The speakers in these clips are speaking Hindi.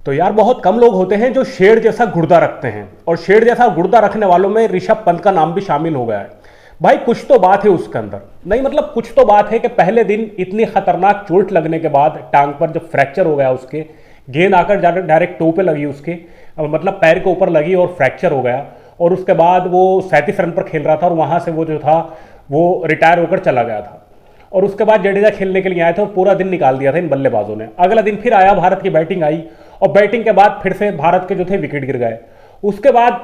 तो यार बहुत कम लोग होते हैं जो शेर जैसा गुर्दा रखते हैं, और शेर जैसा गुर्दा रखने वालों में ऋषभ पंत का नाम भी शामिल हो गया है। भाई कुछ तो बात है उसके अंदर, नहीं मतलब कुछ तो बात है कि पहले दिन इतनी खतरनाक चोट लगने के बाद टांग पर जब फ्रैक्चर हो गया उसके, गेंद आकर डायरेक्ट टो पे लगी उसके, मतलब पैर के ऊपर लगी और फ्रैक्चर हो गया। और उसके बाद वो 37 रन पर खेल रहा था और वहां से वो जो था वो रिटायर होकर चला गया था। और उसके बाद जडेजा खेलने के लिए आए थे और पूरा दिन निकाल दिया था इन बल्लेबाजों ने। अगला दिन फिर आया, भारत की बैटिंग आई और बैटिंग के बाद फिर से भारत के जो थे विकेट गिर गए। उसके बाद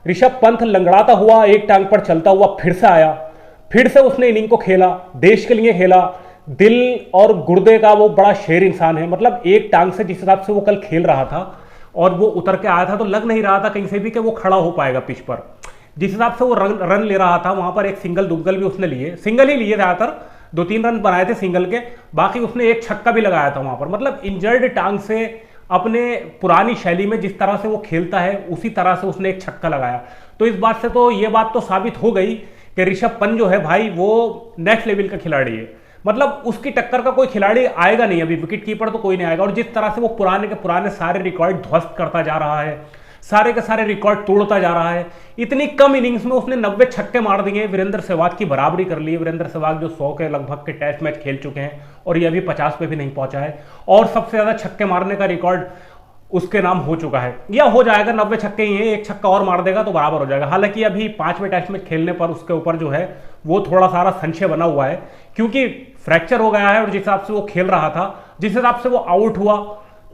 ऋषभ पंत लंगड़ाता हुआ एक टांग पर चलता हुआ फिर से आया, फिर से उसने इनिंग को खेला, देश के लिए खेला। दिल और गुर्दे का वो बड़ा शेर इंसान है। मतलब एक टांग से जिस हिसाब से वो कल खेल रहा था और वो उतर के आया था तो लग नहीं रहा था कहीं से भी कि वो खड़ा हो पाएगा पिच पर। जिस हिसाब से वो रन ले रहा था, वहां पर एक सिंगल दुग्गल भी उसने लिए, सिंगल ही लिए ज्यादातर, 2-3 रन बनाए थे सिंगल के, बाकी उसने एक छक्का भी लगाया था वहां पर। मतलब इंजर्ड टांग से अपने पुरानी शैली में जिस तरह से वो खेलता है उसी तरह से उसने एक छक्का लगाया। तो इस बात से तो ये बात तो साबित हो गई कि ऋषभ पंत जो है भाई वो नेक्स्ट लेवल का खिलाड़ी है। मतलब उसकी टक्कर का कोई खिलाड़ी आएगा नहीं, अभी विकेट कीपर तो कोई नहीं आएगा। और जिस तरह से वो पुराने के पुराने सारे रिकॉर्ड ध्वस्त करता जा रहा है, सारे के सारे रिकॉर्ड तोड़ता जा रहा है। इतनी कम इनिंग्स में उसने 90 छक्के मार दिए, वीरेंद्र सहवाग की बराबरी कर ली। वीरेंद्र सहवाग जो 100 के लगभग के टेस्ट मैच खेल चुके हैं और ये अभी 50 पे भी नहीं पहुंचा है, और सबसे ज्यादा छक्के मारने का रिकॉर्ड उसके नाम हो चुका है या हो जाएगा। 90 छक्के ही हैं, एक छक्का और मार देगा तो बराबर हो जाएगा। हालांकि अभी 5वें टेस्ट मैच खेलने पर उसके ऊपर जो है वो थोड़ा सारा संशय बना हुआ है, क्योंकि फ्रैक्चर हो गया है और जिस हिसाब से वो खेल रहा था, जिस हिसाब से वो आउट हुआ,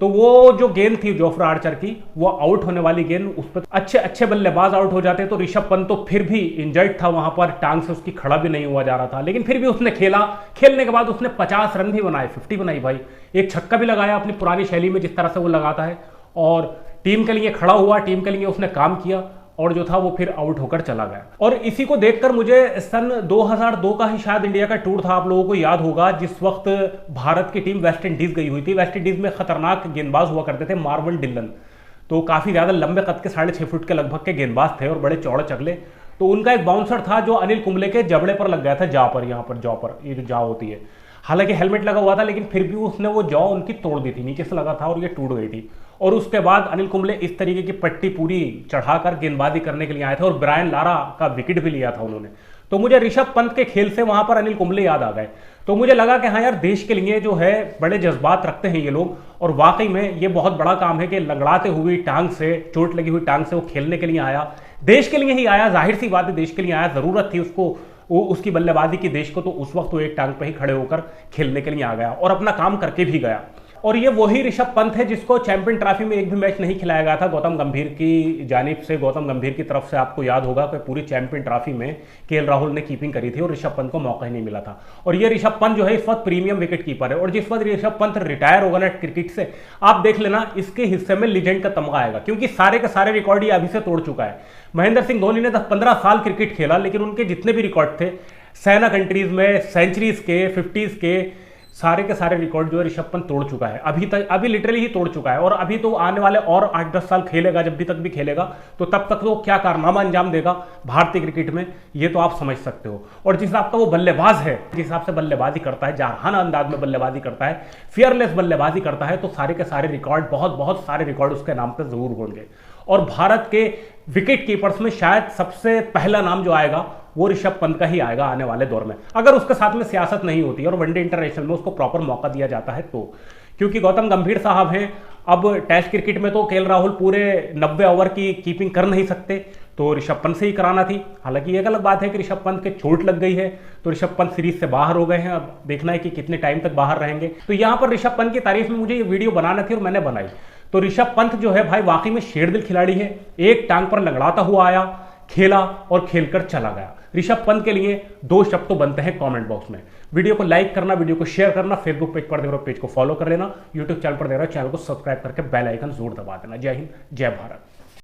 तो वो जो गेंद थी जोफ्रा आर्चर की, वो आउट होने वाली गेंद, उस पर अच्छे अच्छे बल्लेबाज आउट हो जाते। तो ऋषभ पंत तो फिर भी इंजर्ड था वहां पर, टांग से उसकी खड़ा भी नहीं हुआ जा रहा था, लेकिन फिर भी उसने खेला। खेलने के बाद उसने 50 रन भी बनाए, 50 बनाई भाई, एक छक्का भी लगाया अपनी पुरानी शैली में जिस तरह से वो लगाता है, और टीम के लिए खड़ा हुआ, टीम के लिए उसने काम किया, और जो था वो फिर आउट होकर चला गया। और इसी को देखकर मुझे सन 2002 का ही शायद इंडिया का टूर था, आप लोगों को याद होगा, जिस वक्त भारत की टीम वेस्ट इंडीज गई हुई थी। वेस्ट इंडीज में खतरनाक गेंदबाज हुआ करते थे, मार्वन डिलन, तो काफी ज्यादा लंबे कद के 6.5 फुट के लगभग के गेंदबाज थे और बड़े चौड़े चगले। तो उनका एक बाउंसर था जो अनिल कुंबले के जबड़े पर लग गया था, जा पर, यहाँ पर जॉ पर, ये जो जा होती है। हालांकि हेलमेट लगा हुआ था, लेकिन फिर भी उसने वो जॉ उनकी तोड़ दी थी, नीचे से लगा था और ये टूट गई थी। और उसके बाद अनिल कुंबले इस तरीके की पट्टी पूरी चढ़ाकर गेंदबाजी करने के लिए आए थे, और ब्रायन लारा का विकेट भी लिया था उन्होंने। तो मुझे ऋषभ पंत के खेल से वहां पर अनिल कुंबले याद आ गए। तो मुझे लगा कि हाँ यार, देश के लिए जो है बड़े जज्बात रखते हैं ये लोग, और वाकई में ये बहुत बड़ा काम है कि लंगड़ाते हुई टांग से, चोट लगी हुई टांग से वो खेलने के लिए आया, देश के लिए ही आया। जाहिर सी बात है, देश के लिए आया, जरूरत थी उसको, वो उसकी बल्लेबाजी की देश को, तो उस वक्त वो एक टांग पे ही खड़े होकर खेलने के लिए आ गया और अपना काम करके भी गया। और ये वही ऋषभ पंत है जिसको चैंपियन ट्रॉफी में एक भी मैच नहीं खिलाया गया था गौतम गंभीर की जानिब से। गौतम गंभीर की तरफ से आपको याद होगा कि पूरी चैंपियन ट्रॉफी में केएल राहुल ने कीपिंग करी थी और ऋषभ पंत को मौका ही नहीं मिला था। और ये ऋषभ पंत जो है इस वक्त प्रीमियम विकेट कीपर है, और जिस वक्त ऋषभ पंत रिटायर होगा ना क्रिकेट से, आप देख लेना इसके हिस्से में लीजेंड का तमगा आएगा, क्योंकि सारे के सारे रिकॉर्ड ये अभी से तोड़ चुका है। महेंद्र सिंह धोनी ने 10-15 साल क्रिकेट खेला, लेकिन उनके जितने भी रिकॉर्ड थे सेना कंट्रीज में, सेंचुरीज के, 50s के, सारे के सारे रिकॉर्ड जो है ऋषभ पंत तोड़ चुका है अभी तक, अभी लिटरली ही तोड़ चुका है। और अभी तो आने वाले और 8-10 साल खेलेगा, जब भी तक भी खेलेगा, तो तब तक वो क्या कारनामा अंजाम देगा भारतीय क्रिकेट में, ये तो आप समझ सकते हो। और जिस हिसाब का वो बल्लेबाज है, जिस हिसाब से बल्लेबाजी करता है, जारहाना अंदाज में बल्लेबाजी करता है, फियरलेस बल्लेबाजी करता है, तो सारे के सारे रिकॉर्ड, बहुत बहुत सारे रिकॉर्ड उसके नाम पर जरूर होंगे। और भारत के विकेट कीपर्स में शायद सबसे पहला नाम जो आएगा वो ऋषभ पंत का ही आएगा आने वाले दौर में, अगर उसके साथ में सियासत नहीं होती और वनडे इंटरनेशनल में उसको प्रॉपर मौका दिया जाता है तो। क्योंकि गौतम गंभीर साहब हैं, अब टेस्ट क्रिकेट में तो केएल राहुल पूरे 90 ओवर की कीपिंग कर नहीं सकते, तो ऋषभ पंत से ही कराना थी। हालांकि एक अलग बात है कि ऋषभ पंत के चोट लग गई है, तो ऋषभ पंत सीरीज से बाहर हो गए हैं। अब देखना है कि कितने टाइम तक बाहर रहेंगे। तो यहां पर ऋषभ पंत की तारीफ में मुझे ये वीडियो बनाना थी और मैंने बनाई। तो ऋषभ पंत जो है भाई वाकई में शेरदिल खिलाड़ी है, एक टांग पर लंगड़ाता हुआ आया, खेला और खेलकर चला गया। ऋषभ पंत के लिए 2 शब्द तो बनते हैं कमेंट बॉक्स में। वीडियो को लाइक करना, वीडियो को शेयर करना, फेसबुक पेज पर देख रहे हो पेज को फॉलो कर लेना, यूट्यूब चैनल पर देख रहे हो चैनल को सब्सक्राइब करके बेल आइकन जरूर दबा देना। जय हिंद, जय भारत।